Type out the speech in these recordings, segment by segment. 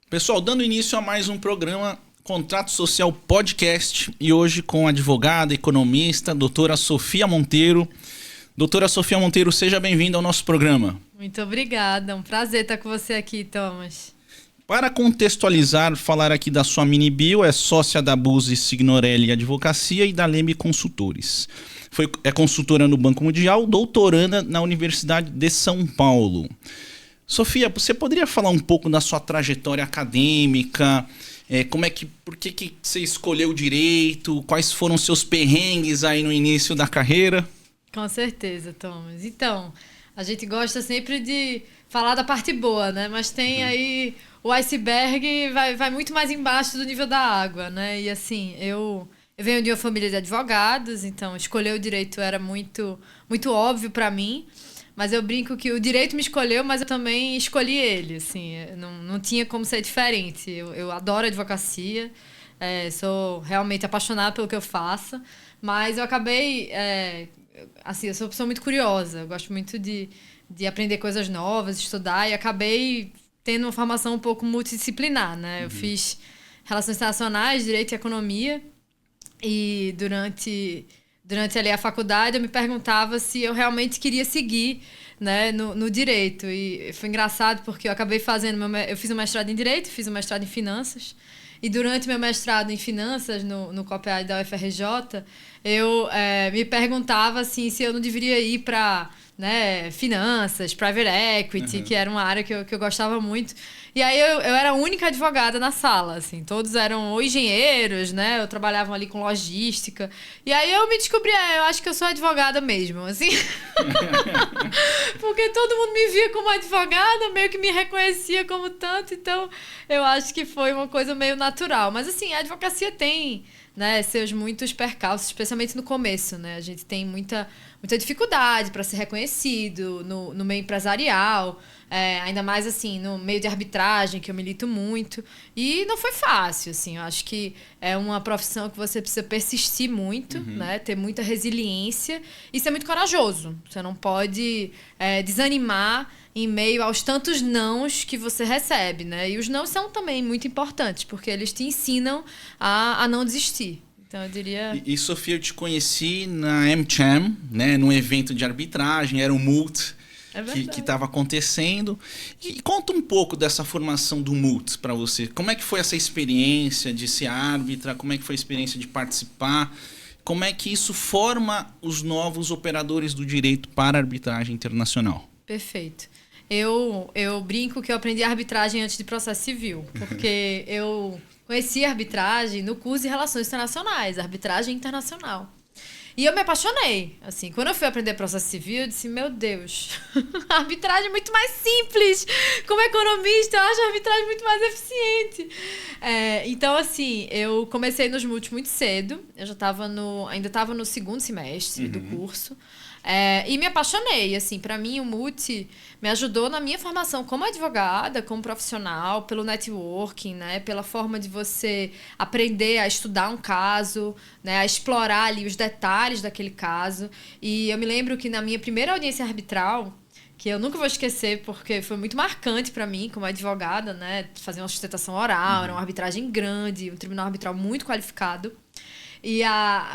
Pessoal, dando início a mais um programa Contrato Social Podcast e hoje com a advogada, economista, doutora Sofia Monteiro. Doutora Sofia Monteiro, seja bem-vinda ao nosso programa. Muito obrigada, é um prazer estar com você aqui, Thomas. Para contextualizar, falar aqui da sua mini bio, é sócia da Buzi Signorelli Advocacia e da Leme Consultores. É consultora no Banco Mundial, doutoranda na Universidade de São Paulo. Sofia, você poderia falar um pouco da sua trajetória acadêmica? Por que você escolheu direito? Quais foram seus perrengues aí no início da carreira? Com certeza, Thomas. Então, a gente gosta sempre de falar da parte boa, né? Mas tem aí o iceberg vai muito mais embaixo do nível da água, né? E assim, eu venho de uma família de advogados, então escolher o direito era muito, muito óbvio para mim. Mas eu brinco que o direito me escolheu, mas eu também escolhi ele, assim, não tinha como ser diferente. Eu adoro advocacia, sou realmente apaixonada pelo que eu faço, mas eu acabei, assim, eu sou uma pessoa muito curiosa, eu gosto muito de aprender coisas novas, estudar, e acabei tendo uma formação um pouco multidisciplinar, né? Eu fiz Relações Internacionais, Direito e Economia, e durante ali a faculdade eu me perguntava se eu realmente queria seguir, né, no direito. E foi engraçado porque eu acabei eu fiz um mestrado em Direito, fiz um mestrado em Finanças. E durante meu mestrado em Finanças, no COPEAD da UFRJ, eu me perguntava assim, se eu não deveria ir para, né, finanças, private equity, que era uma área que eu gostava muito. E aí eu era a única advogada na sala, assim, todos eram ou engenheiros, né, eu trabalhava ali com logística. E aí eu me descobri, eu acho que eu sou advogada mesmo, assim. Porque todo mundo me via como advogada, meio que me reconhecia como tanto, então eu acho que foi uma coisa meio natural. Mas assim, a advocacia tem, né, seus muitos percalços, especialmente no começo, né? A gente tem muita dificuldade para ser reconhecido no meio empresarial, ainda mais assim, no meio de arbitragem, que eu milito muito. E não foi fácil, assim. Eu acho que é uma profissão que você precisa persistir muito, né? Ter muita resiliência e ser muito corajoso. Você não pode desanimar em meio aos tantos nãos que você recebe, né? E os nãos são também muito importantes, porque eles te ensinam a não desistir. Então, eu diria... E Sofia, eu te conheci na AmCham, né? Num evento de arbitragem, era um MULT que estava acontecendo. E conta um pouco dessa formação do MULT para você. Como é que foi essa experiência de ser árbitra? Como é que foi a experiência de participar? Como é que isso forma os novos operadores do direito para a arbitragem internacional? Perfeito. Eu brinco que eu aprendi arbitragem antes de processo civil, porque eu conheci a arbitragem no curso de Relações Internacionais, arbitragem internacional. E eu me apaixonei. Assim, quando eu fui aprender processo civil, eu disse, meu Deus, a arbitragem é muito mais simples. Como economista, eu acho a arbitragem muito mais eficiente. Então, assim, eu comecei nos multis muito cedo. Eu já ainda estava no segundo semestre do curso. E me apaixonei, assim, para mim o multi me ajudou na minha formação como advogada, como profissional, pelo networking, né, pela forma de você aprender a estudar um caso, né, a explorar ali os detalhes daquele caso. E eu me lembro que na minha primeira audiência arbitral, que eu nunca vou esquecer porque foi muito marcante para mim como advogada, né, fazer uma sustentação oral, era uma arbitragem grande, um tribunal arbitral muito qualificado. E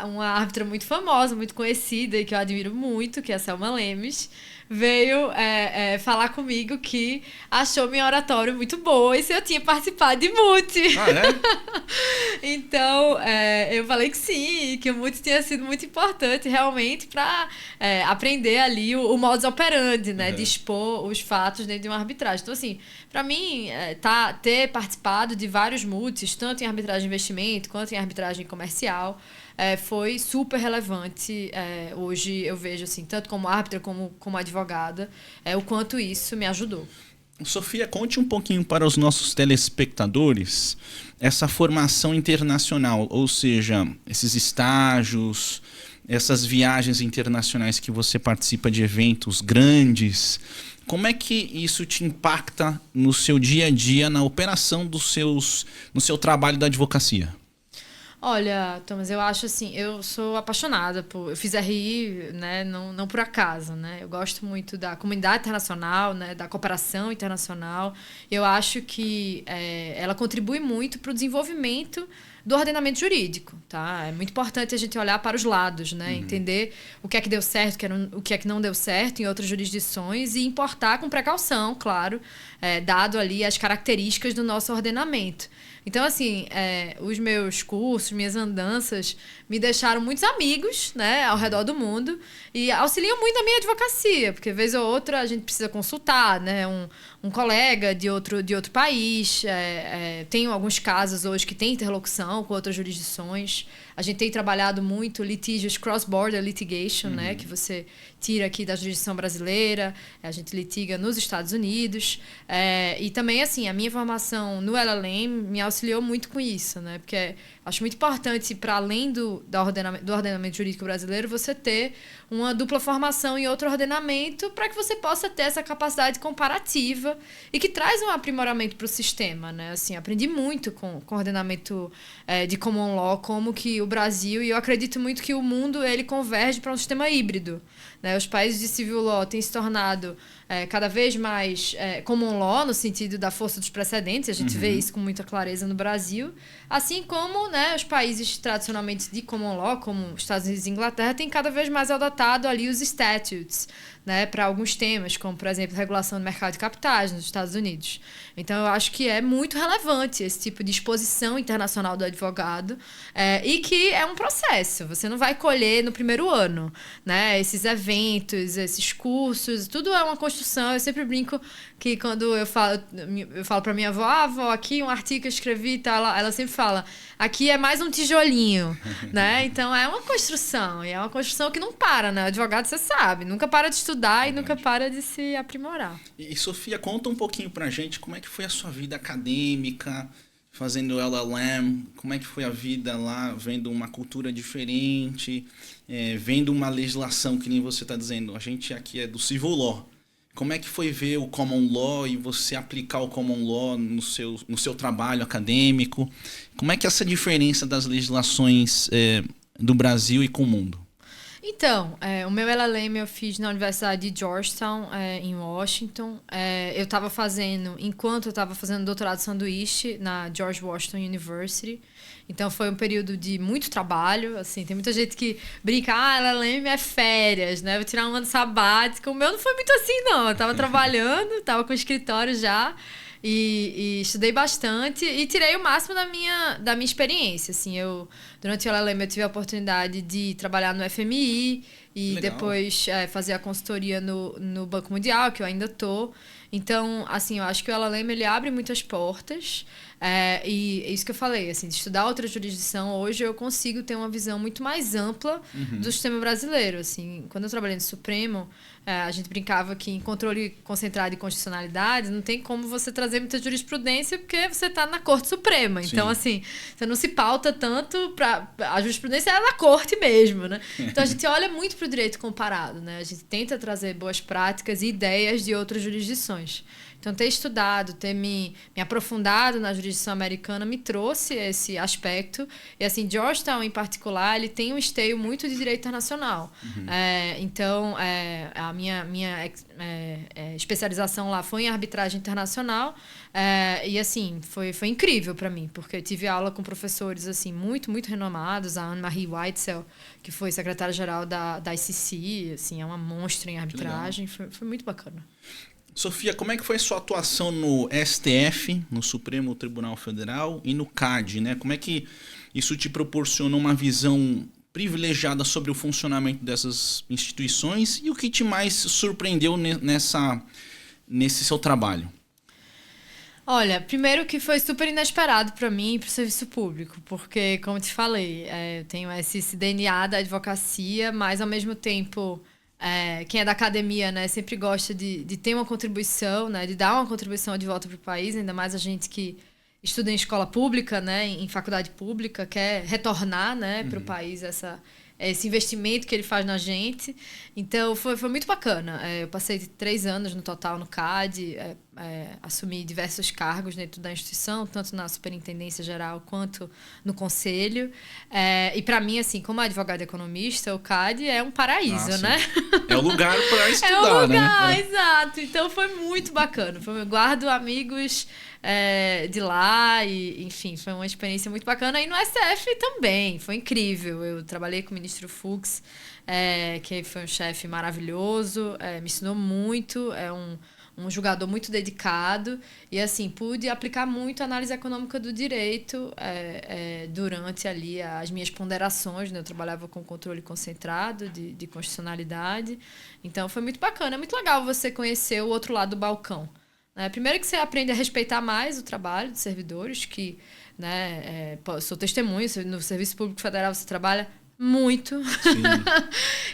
uma árbitra muito famosa, muito conhecida e que eu admiro muito, que é a Selma Lemes, veio falar comigo que achou minha oratória muito boa e se eu tinha participado de MUT. Ah, é? Então, eu falei que sim, que o MUT tinha sido muito importante realmente para aprender ali o modus operandi, né, de expor os fatos dentro de uma arbitragem. Então, assim, para mim, ter participado de vários MUTs, tanto em arbitragem de investimento quanto em arbitragem comercial, foi super relevante. Hoje eu vejo, assim, tanto como árbitra como advogada, o quanto isso me ajudou. Sofia, conte um pouquinho para os nossos telespectadores essa formação internacional, ou seja, esses estágios, essas viagens internacionais que você participa de eventos grandes. Como é que isso te impacta no seu dia a dia, na operação no seu trabalho da advocacia? Olha, Thomas, eu acho assim, eu sou apaixonada eu fiz RI, né, não por acaso, né? Eu gosto muito da comunidade internacional, né, da cooperação internacional. Eu acho que ela contribui muito para o desenvolvimento do ordenamento jurídico, tá? É muito importante a gente olhar para os lados, né? Entender o que é que deu certo, o que é que não deu certo em outras jurisdições e importar com precaução, claro, dado ali as características do nosso ordenamento. Então, assim, os meus cursos, minhas andanças me deixaram muitos amigos, né, ao redor do mundo e auxiliam muito na minha advocacia, porque vez ou outra a gente precisa consultar, né, um colega de outro país. Tenho alguns casos hoje que tem interlocução com outras jurisdições. A gente tem trabalhado muito litígios cross-border litigation, né, que você tira aqui da jurisdição brasileira, a gente litiga nos Estados Unidos. E também, assim, a minha formação no LLM me auxiliou muito com isso, né, porque acho muito importante, para além do ordenamento jurídico brasileiro, você ter uma dupla formação em outro ordenamento para que você possa ter essa capacidade comparativa e que traz um aprimoramento para o sistema, né? Assim, aprendi muito com o ordenamento de common law, como que o Brasil, e eu acredito muito que o mundo ele converge para um sistema híbrido, né? Os países de civil law têm se tornado cada vez mais common law, no sentido da força dos precedentes. A gente vê isso com muita clareza no Brasil. Assim como, né, os países tradicionalmente de common law, como Estados Unidos e Inglaterra, têm cada vez mais adotado ali os statutes, né, para alguns temas, como, por exemplo, regulação do mercado de capitais nos Estados Unidos. Então, eu acho que é muito relevante esse tipo de exposição internacional do advogado e que é um processo. Você não vai colher no primeiro ano, né? Esses eventos, esses cursos, tudo é uma construção. Eu sempre brinco que quando eu falo para minha avó, avó, aqui um artigo que eu escrevi, tá, ela sempre fala, aqui é mais um tijolinho, né? Então, é uma construção, e é uma construção que não para, né? O advogado, você sabe, nunca para de estudar e nunca para de se aprimorar. E Sofia, conta um pouquinho pra gente como é que foi a sua vida acadêmica, fazendo LLM, como é que foi a vida lá, vendo uma cultura diferente, vendo uma legislação que nem você está dizendo, a gente aqui é do civil law. Como é que foi ver o common law e você aplicar o common law no seu trabalho acadêmico? Como é que é essa diferença das legislações do Brasil e com o mundo? Então, o meu LLM eu fiz na Universidade de Georgetown, em Washington. Eu estava fazendo, enquanto eu estava fazendo doutorado sanduíche na George Washington University. Então, foi um período de muito trabalho. Assim, tem muita gente que brinca, LLM é férias, né? Vou tirar um ano sabático. O meu não foi muito assim, não. Eu estava trabalhando, estava com o escritório já. E estudei bastante e tirei o máximo da minha experiência. Assim, durante o LLM eu tive a oportunidade de trabalhar no FMI e legal. Depois fazer a consultoria no Banco Mundial, que eu ainda estou. Então, assim, eu acho que o LLM ele abre muitas portas. E é isso que eu falei, assim, de estudar outra jurisdição, hoje eu consigo ter uma visão muito mais ampla do sistema brasileiro. Assim, quando eu trabalhei no Supremo, a gente brincava que em controle concentrado e constitucionalidade não tem como você trazer muita jurisprudência porque você está na Corte Suprema. Sim. Então, assim, você não se pauta tanto para... A jurisprudência é na Corte mesmo, né? Então, a gente olha muito para o direito comparado, né? A gente tenta trazer boas práticas e ideias de outras jurisdições. Então, ter estudado, ter me aprofundado na jurisdição americana me trouxe esse aspecto. E, assim, Georgetown, em particular, ele tem um esteio muito de direito internacional. Então, a minha especialização lá foi em arbitragem internacional. E, assim, foi incrível para mim, porque eu tive aula com professores, assim, muito, muito renomados. A Anne-Marie Weitzel, que foi secretária-geral da ICC, assim, é uma monstra em arbitragem. Foi muito bacana. Sofia, como é que foi a sua atuação no STF, no Supremo Tribunal Federal, e no CAD, né? Como é que isso te proporcionou uma visão privilegiada sobre o funcionamento dessas instituições e o que te mais surpreendeu nesse seu trabalho? Olha, primeiro que foi super inesperado para mim e para o serviço público, porque, como te falei, eu tenho esse DNA da advocacia, mas, ao mesmo tempo... quem é da academia, né, sempre gosta de ter uma contribuição, né, de dar uma contribuição de volta para o país, ainda mais a gente que estuda em escola pública, né, em faculdade pública, quer retornar, né, para o país esse investimento que ele faz na gente. Então, foi muito bacana. Eu passei 3 anos no total no CAD, assumi diversos cargos dentro da instituição, tanto na superintendência geral quanto no conselho. E para mim, assim, como advogada economista, o CAD é um paraíso, né? É o lugar para estudar, é o lugar, né? Exato. Então foi muito bacana. Eu guardo amigos de lá e, enfim, foi uma experiência muito bacana. E no STF também, foi incrível. Eu trabalhei com o ministro Fux, que foi um chefe maravilhoso, me ensinou muito, um julgador muito dedicado e, assim, pude aplicar muito a análise econômica do direito durante ali as minhas ponderações, né? Eu trabalhava com controle concentrado de constitucionalidade. Então, foi muito bacana. É muito legal você conhecer o outro lado do balcão. Primeiro que você aprende a respeitar mais o trabalho dos servidores, que, né, sou testemunha, no Serviço Público Federal você trabalha muito.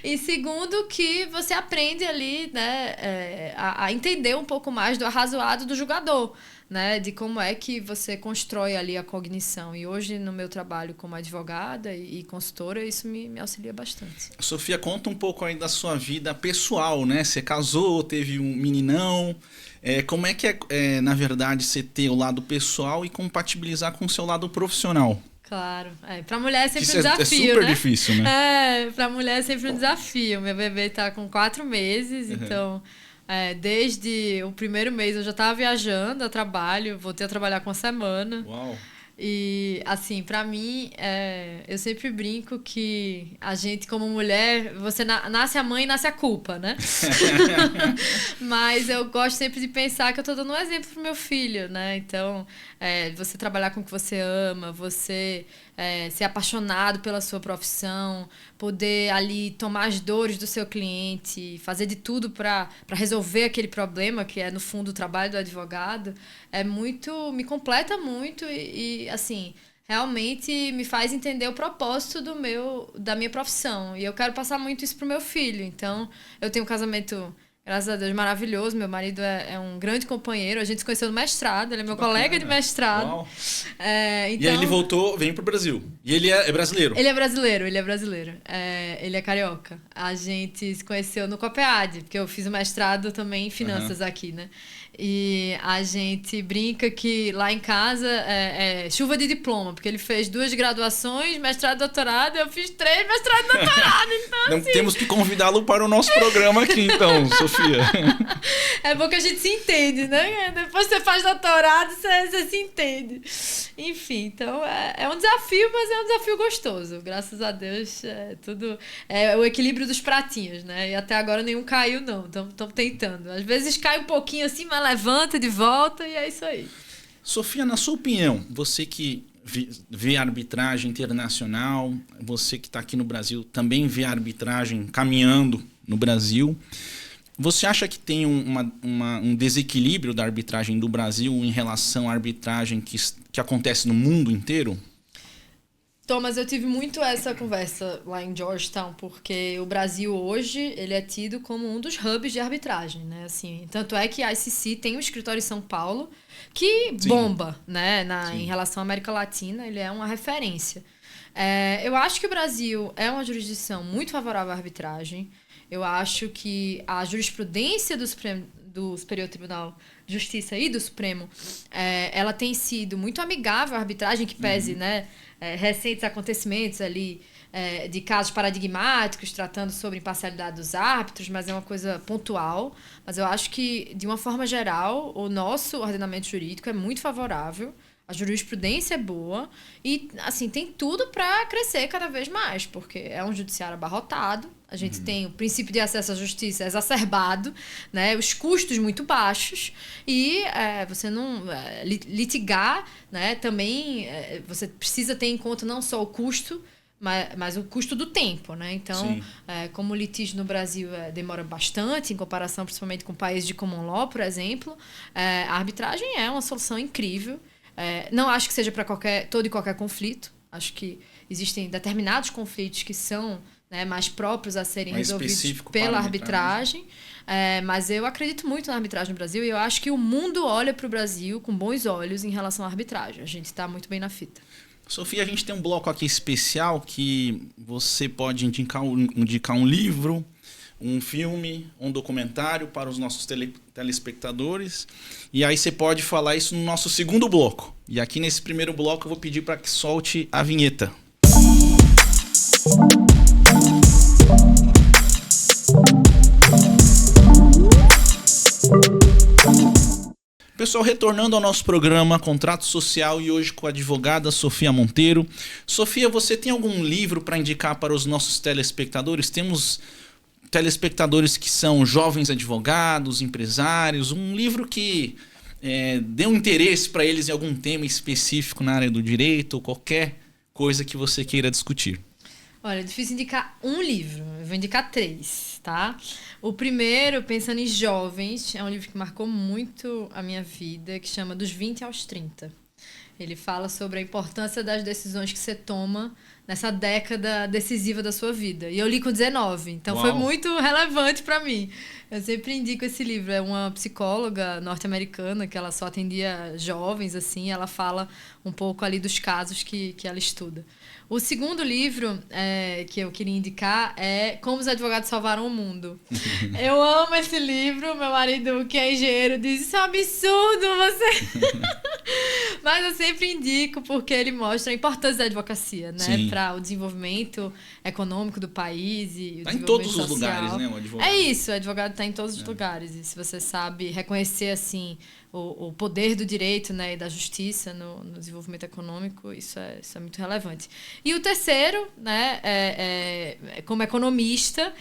E segundo que você aprende ali, né, a entender um pouco mais do arrazoado do julgador, né, de como é que você constrói ali a cognição. E hoje, no meu trabalho como advogada e consultora, isso me auxilia bastante. Sofia, conta um pouco aí da sua vida pessoal, né? Você casou, teve um meninão. Como é que na verdade, você ter o lado pessoal e compatibilizar com o seu lado profissional? Claro. Pra mulher é sempre Isso um desafio, é super né? difícil, né? Pra mulher é sempre um desafio. Meu bebê tá com 4 meses, então... desde o primeiro mês eu já estava viajando a trabalho, voltei a trabalhar com 1 semana. Uau! E, assim, pra mim, eu sempre brinco que a gente, como mulher, você nasce a mãe e nasce a culpa, né? Mas eu gosto sempre de pensar que eu tô dando um exemplo pro meu filho, né? Então, você trabalhar com o que você ama, você ser apaixonado pela sua profissão, poder ali tomar as dores do seu cliente, fazer de tudo para resolver aquele problema, que é, no fundo, o trabalho do advogado, me completa muito e assim, realmente me faz entender o propósito da minha profissão. E eu quero passar muito isso pro meu filho. Então, eu tenho um casamento, graças a Deus, maravilhoso. Meu marido é um grande companheiro. A gente se conheceu no mestrado. Ele é meu colega de mestrado. Uau. Então... E aí ele veio pro Brasil. E ele é brasileiro? Ele é brasileiro. Ele é carioca. A gente se conheceu no COPEAD, porque eu fiz o mestrado também em finanças aqui, né? E a gente brinca que lá em casa é chuva de diploma, porque ele fez 2 graduações, mestrado e doutorado, eu fiz 3 mestrado e doutorado. Então, não, assim... Temos que convidá-lo para o nosso programa aqui, então, Sofia. É bom que a gente se entende, né? Depois que você faz doutorado, você se entende. Enfim, então é um desafio, mas é um desafio gostoso. Graças a Deus, tudo é o equilíbrio dos pratinhos, né? E até agora nenhum caiu, não. Estamos tentando. Às vezes cai um pouquinho assim, mas levanta de volta e é isso aí. Sofia, na sua opinião, você que vê arbitragem internacional, você que está aqui no Brasil também vê a arbitragem caminhando no Brasil, você acha que tem um desequilíbrio da arbitragem do Brasil em relação à arbitragem que acontece no mundo inteiro? Thomas, eu tive muito essa conversa lá em Georgetown, porque o Brasil hoje ele é tido como um dos hubs de arbitragem, né? Assim, tanto é que a ICC tem um escritório em São Paulo que bomba, né? Em relação à América Latina, ele é uma referência. Eu acho que o Brasil é uma jurisdição muito favorável à arbitragem. Eu acho que a jurisprudência do Superior Tribunal de Justiça e do Supremo, ela tem sido muito amigável à arbitragem, que pese, né, recentes acontecimentos ali de casos paradigmáticos tratando sobre imparcialidade dos árbitros, mas é uma coisa pontual. Mas eu acho que, de uma forma geral, o nosso ordenamento jurídico é muito favorável. A jurisprudência é boa e, assim, tem tudo para crescer cada vez mais, porque é um judiciário abarrotado, a gente tem o princípio de acesso à justiça exacerbado, né, os custos muito baixos e você não... litigar, né, também você precisa ter em conta não só o custo, mas o custo do tempo, né? Então, como o litígio no Brasil demora bastante, em comparação principalmente com países de common law, por exemplo, a arbitragem é uma solução incrível. Não acho que seja para todo e qualquer conflito. Acho que existem determinados conflitos que são, né, mais próprios a serem resolvidos pela arbitragem. Mas eu acredito muito na arbitragem no Brasil e eu acho que o mundo olha para o Brasil com bons olhos em relação à arbitragem. A gente está muito bem na fita. Sofia, a gente tem um bloco aqui especial que você pode indicar um livro, um filme, um documentário para os nossos telespectadores. E aí você pode falar isso no nosso segundo bloco. E aqui nesse primeiro bloco eu vou pedir para que solte a vinheta. Pessoal, retornando ao nosso programa Contrato Social e hoje com a advogada Sofia Monteiro. Sofia, você tem algum livro para indicar para os nossos telespectadores? Temos telespectadores que são jovens advogados, empresários, um livro que dê um interesse para eles em algum tema específico na área do direito ou qualquer coisa que você queira discutir. Olha, é difícil indicar um livro, eu vou indicar 3, tá? O primeiro, Pensando em Jovens, é um livro que marcou muito a minha vida, que chama Dos 20 aos 30. Ele fala sobre a importância das decisões que você toma nessa década decisiva da sua vida. E eu li com 19, então Uau. Foi muito relevante para mim. Eu sempre indico esse livro. É uma psicóloga norte-americana que ela só atendia jovens, assim. Ela fala um pouco ali dos casos que ela estuda. O segundo livro que eu queria indicar é Como os Advogados Salvaram o Mundo. Eu amo esse livro. Meu marido, que é engenheiro, diz: isso é um absurdo, você... Mas eu sempre indico porque ele mostra a importância da advocacia, né? Para o desenvolvimento econômico do país e o tá desenvolvimento em todos social. Os lugares, né, o advogado? É isso, o advogado está em todos os lugares. E se você sabe reconhecer, assim, o poder do direito, né, e da justiça no desenvolvimento econômico, isso é muito relevante. E o terceiro, né, como economista,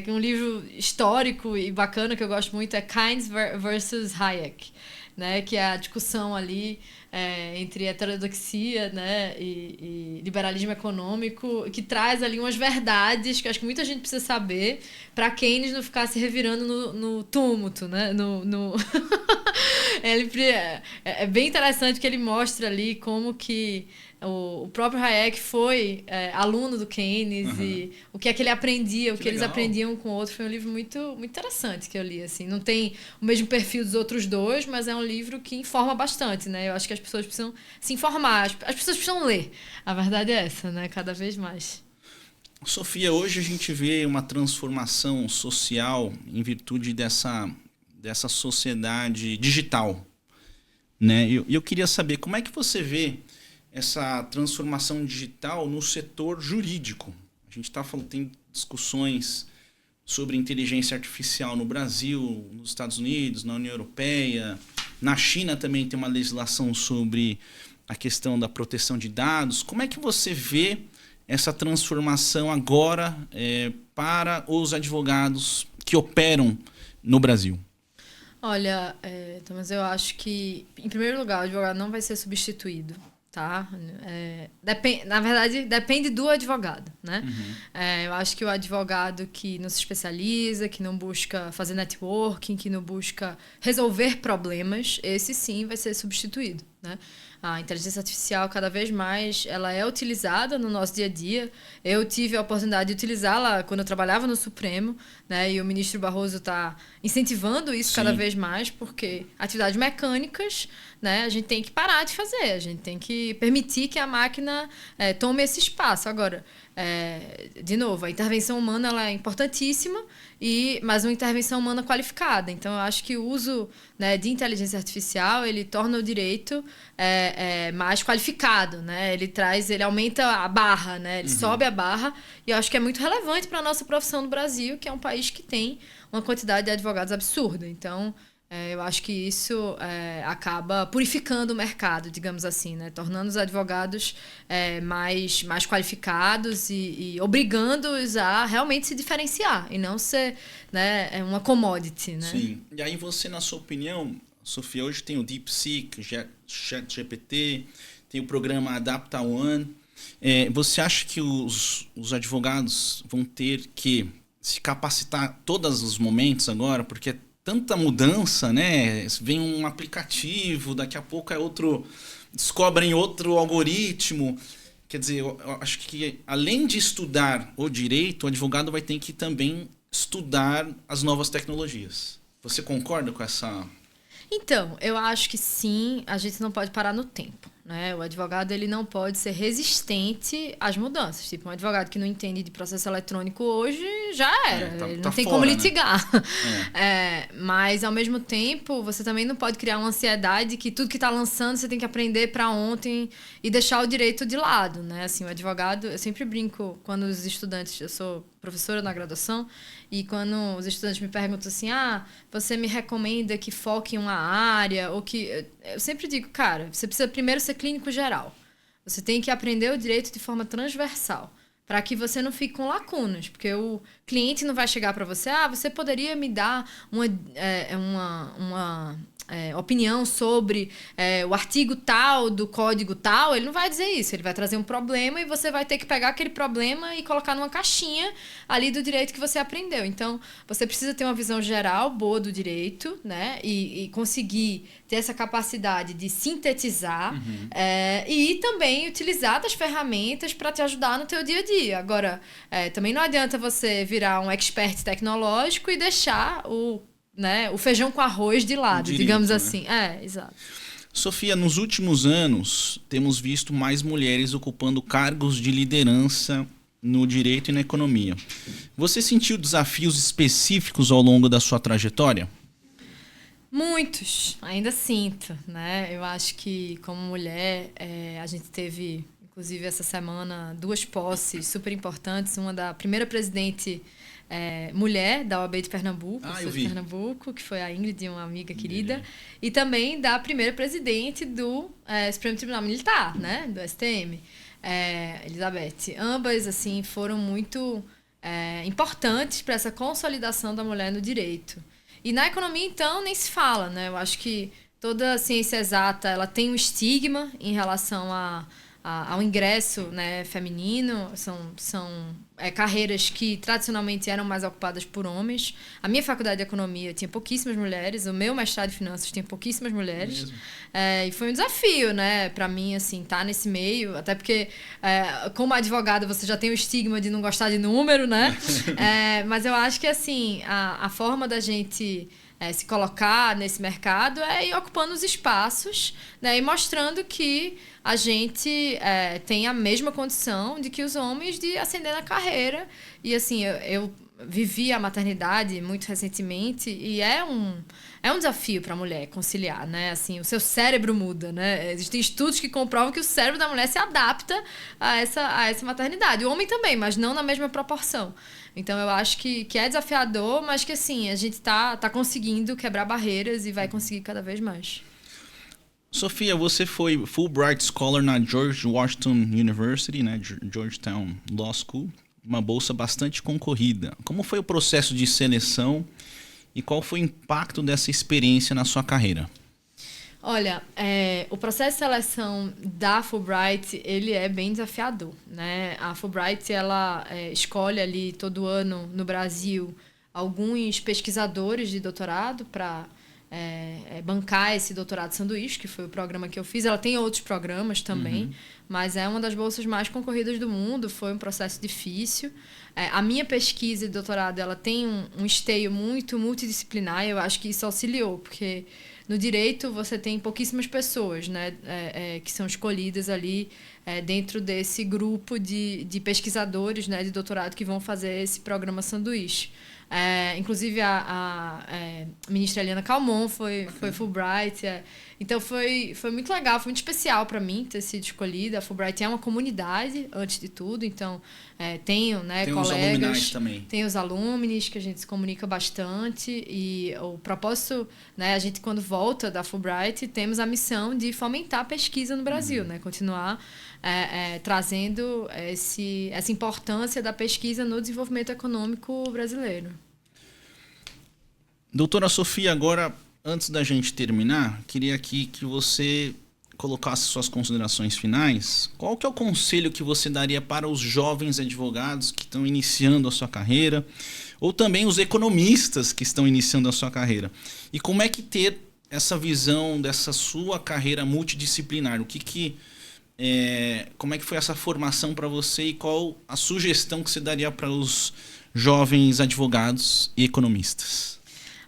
um livro histórico e bacana que eu gosto muito é Keynes versus Hayek, né, que é a discussão ali entre heterodoxia, né, e liberalismo econômico, que traz ali umas verdades que eu acho que muita gente precisa saber para Keynes não ficar se revirando no túmulo, né, é bem interessante que ele mostra ali como que o próprio Hayek foi aluno do Keynes e o que é que ele aprendia, o que eles aprendiam um com o outro. Foi um livro muito, muito interessante que eu li. Assim. Não tem o mesmo perfil dos outros dois, mas é um livro que informa bastante, né? Eu acho que as pessoas precisam se informar, as pessoas precisam ler. A verdade é essa, né? Cada vez mais. Sofia, hoje a gente vê uma transformação social em virtude dessa sociedade digital, né? E eu queria saber como é que você vê essa transformação digital no setor jurídico. A gente tem discussões sobre inteligência artificial no Brasil, nos Estados Unidos, na União Europeia. Na China também tem uma legislação sobre a questão da proteção de dados. Como é que você vê essa transformação agora para os advogados que operam no Brasil? Olha, Thomas, eu acho que, em primeiro lugar, o advogado não vai ser substituído. Tá? Na verdade, depende do advogado, né? Eu acho que o advogado que não se especializa, que não busca fazer networking, que não busca resolver problemas, esse sim vai ser substituído, né? A inteligência artificial, cada vez mais, ela é utilizada no nosso dia a dia. Eu tive a oportunidade de utilizá-la quando eu trabalhava no Supremo, né? E o ministro Barroso está incentivando isso cada vez mais, porque atividades mecânicas, né, a gente tem que parar de fazer, a gente tem que permitir que a máquina tome esse espaço. Agora, de novo, a intervenção humana ela é importantíssima, mas uma intervenção humana qualificada. Então, eu acho que o uso, né, de inteligência artificial ele torna o direito mais qualificado, né? Ele aumenta a barra, né? Ele sobe a barra, e eu acho que é muito relevante para a nossa profissão no Brasil, que é um país que tem uma quantidade de advogados absurda. Então, eu acho que isso acaba purificando o mercado, digamos assim, né? Tornando os advogados mais qualificados e obrigando-os a realmente se diferenciar e não ser, né, uma commodity, né? Sim. E aí você, na sua opinião, Sofia, hoje tem o DeepSeek, ChatGPT, tem o programa Adapta One. Você acha que os advogados vão ter que se capacitar todos os momentos agora? Porque tanta mudança, né? Vem um aplicativo, daqui a pouco descobrem outro algoritmo. Quer dizer, eu acho que além de estudar o direito, o advogado vai ter que também estudar as novas tecnologias. Você concorda com essa... Então, eu acho que sim, a gente não pode parar no tempo, né? O advogado ele não pode ser resistente às mudanças. Tipo, um advogado que não entende de processo eletrônico hoje já era. Ele não tem fora, como né? litigar. Mas, ao mesmo tempo, você também não pode criar uma ansiedade que tudo que está lançando você tem que aprender para ontem e deixar o direito de lado, né? Assim, o advogado... Eu sempre brinco quando os estudantes... Eu sou professora na graduação e quando os estudantes me perguntam assim, você me recomenda que foque em uma área ou que... Eu sempre digo, cara, você precisa primeiro ser clínico geral. Você tem que aprender o direito de forma transversal para que você não fique com lacunas, porque o cliente não vai chegar para você, você poderia me dar uma opinião sobre o artigo tal do código tal. Ele não vai dizer isso, ele vai trazer um problema e você vai ter que pegar aquele problema e colocar numa caixinha ali do direito que você aprendeu. Então, você precisa ter uma visão geral boa do direito, né? E conseguir ter essa capacidade de sintetizar e também utilizar das ferramentas para te ajudar no teu dia a dia. Agora, também não adianta você virar um expert tecnológico e deixar o feijão com arroz de lado, direito, digamos assim. Né? Exato. Sofia, nos últimos anos, temos visto mais mulheres ocupando cargos de liderança no direito e na economia. Você sentiu desafios específicos ao longo da sua trajetória? Muitos, ainda sinto, né? Eu acho que, como mulher, a gente teve, inclusive essa semana, 2 posses super importantes. Uma da primeira presidente mulher da OAB de Pernambuco, que foi a Ingrid, uma amiga querida, e também da primeira presidente do Supremo Tribunal Militar, né? Do STM, Elizabeth. Ambas, assim, foram muito importantes para essa consolidação da mulher no direito. E na economia, então, nem se fala, né? Eu acho que toda ciência exata ela tem um estigma em relação ao ingresso, né, feminino. São carreiras que tradicionalmente eram mais ocupadas por homens. A minha faculdade de economia tinha pouquíssimas mulheres, o meu mestrado de finanças tinha pouquíssimas mulheres. E foi um desafio, né, para mim, assim, estar nesse meio, até porque como advogada você já tem o estigma de não gostar de número, né? Mas eu acho que, assim, a forma da gente se colocar nesse mercado ir ocupando os espaços, né, e mostrando que a gente tem a mesma condição de que os homens de ascender na carreira. E, assim, eu vivi a maternidade muito recentemente e é um desafio para a mulher conciliar, né? Assim, o seu cérebro muda, né? Existem estudos que comprovam que o cérebro da mulher se adapta a essa maternidade. O homem também, mas não na mesma proporção. Então, eu acho que é desafiador, mas que, assim, a gente tá conseguindo quebrar barreiras e vai conseguir cada vez mais. Sofia, você foi Fulbright Scholar na George Washington University, né? Georgetown Law School, uma bolsa bastante concorrida. Como foi o processo de seleção e qual foi o impacto dessa experiência na sua carreira? Olha, o processo de seleção da Fulbright, ele é bem desafiador, né? A Fulbright, ela escolhe ali todo ano no Brasil alguns pesquisadores de doutorado para bancar esse doutorado sanduíche, que foi o programa que eu fiz. Ela tem outros programas também, mas é uma das bolsas mais concorridas do mundo. Foi um processo difícil. A minha pesquisa de doutorado, ela tem um esteio muito multidisciplinar, e eu acho que isso auxiliou, porque no direito você tem pouquíssimas pessoas, né, que são escolhidas ali dentro desse grupo de pesquisadores, né, de doutorado que vão fazer esse programa sanduíche. Inclusive a ministra Eliana Calmon foi Fulbright. Então foi muito legal, foi muito especial para mim ter sido escolhida. A Fulbright é uma comunidade, antes de tudo, então tenho, né, tem colegas, os também. Tem os alumnis, que a gente se comunica bastante, e o propósito, né, a gente quando volta da Fulbright temos a missão de fomentar a pesquisa no Brasil, né, continuar trazendo essa importância da pesquisa no desenvolvimento econômico brasileiro. Doutora Sofia, agora, antes da gente terminar, queria aqui que você colocasse suas considerações finais. Qual que é o conselho que você daria para os jovens advogados que estão iniciando a sua carreira, ou também os economistas que estão iniciando a sua carreira? E como é que ter essa visão dessa sua carreira multidisciplinar? Como é que foi essa formação para você e qual a sugestão que você daria para os jovens advogados e economistas?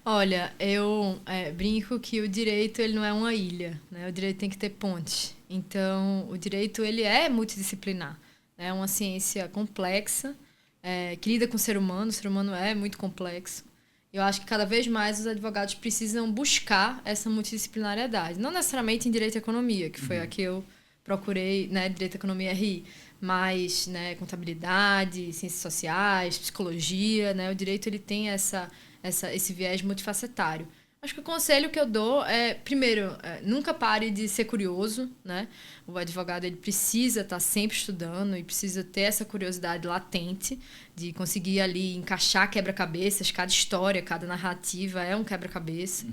Olha, eu brinco que o direito ele não é uma ilha, né? O direito tem que ter ponte. Então, o direito ele é multidisciplinar. É uma ciência complexa, que lida com o ser humano é muito complexo. Eu acho que cada vez mais os advogados precisam buscar essa multidisciplinariedade. Não necessariamente em direito e economia, que foi a que eu procurei, né, direito e economia RI, mas, né, contabilidade, ciências sociais, psicologia, né, o direito ele tem esse viés multifacetário. Acho que o conselho que eu dou é, primeiro, nunca pare de ser curioso, né? O advogado ele precisa estar sempre estudando e precisa ter essa curiosidade latente de conseguir ali encaixar quebra-cabeças, cada história, cada narrativa é um quebra-cabeça.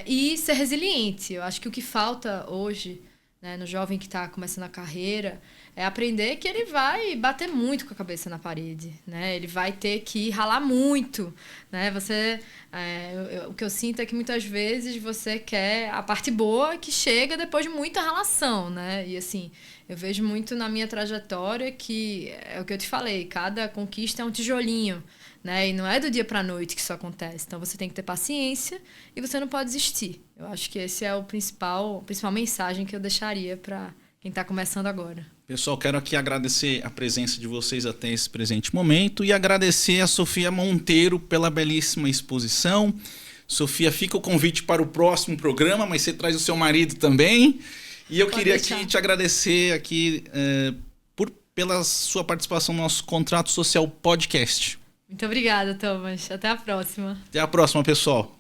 E ser resiliente. Eu acho que o que falta hoje, né, no jovem que está começando a carreira, é aprender que ele vai bater muito com a cabeça na parede, né? Ele vai ter que ralar muito, né? O que eu sinto é que muitas vezes você quer a parte boa que chega depois de muita ralação, né? E assim, eu vejo muito na minha trajetória que é o que eu te falei, cada conquista é um tijolinho, né? E não é do dia para a noite que isso acontece. Então você tem que ter paciência e você não pode desistir. Eu acho que esse é a principal mensagem que eu deixaria para quem está começando agora. Pessoal, quero aqui agradecer a presença de vocês até esse presente momento e agradecer a Sofia Monteiro pela belíssima exposição. Sofia, fica o convite para o próximo programa, mas você traz o seu marido também. E eu queria aqui te agradecer aqui, pela sua participação no nosso Contrato Social Podcast. Muito obrigada, Thomas. Até a próxima. Até a próxima, pessoal.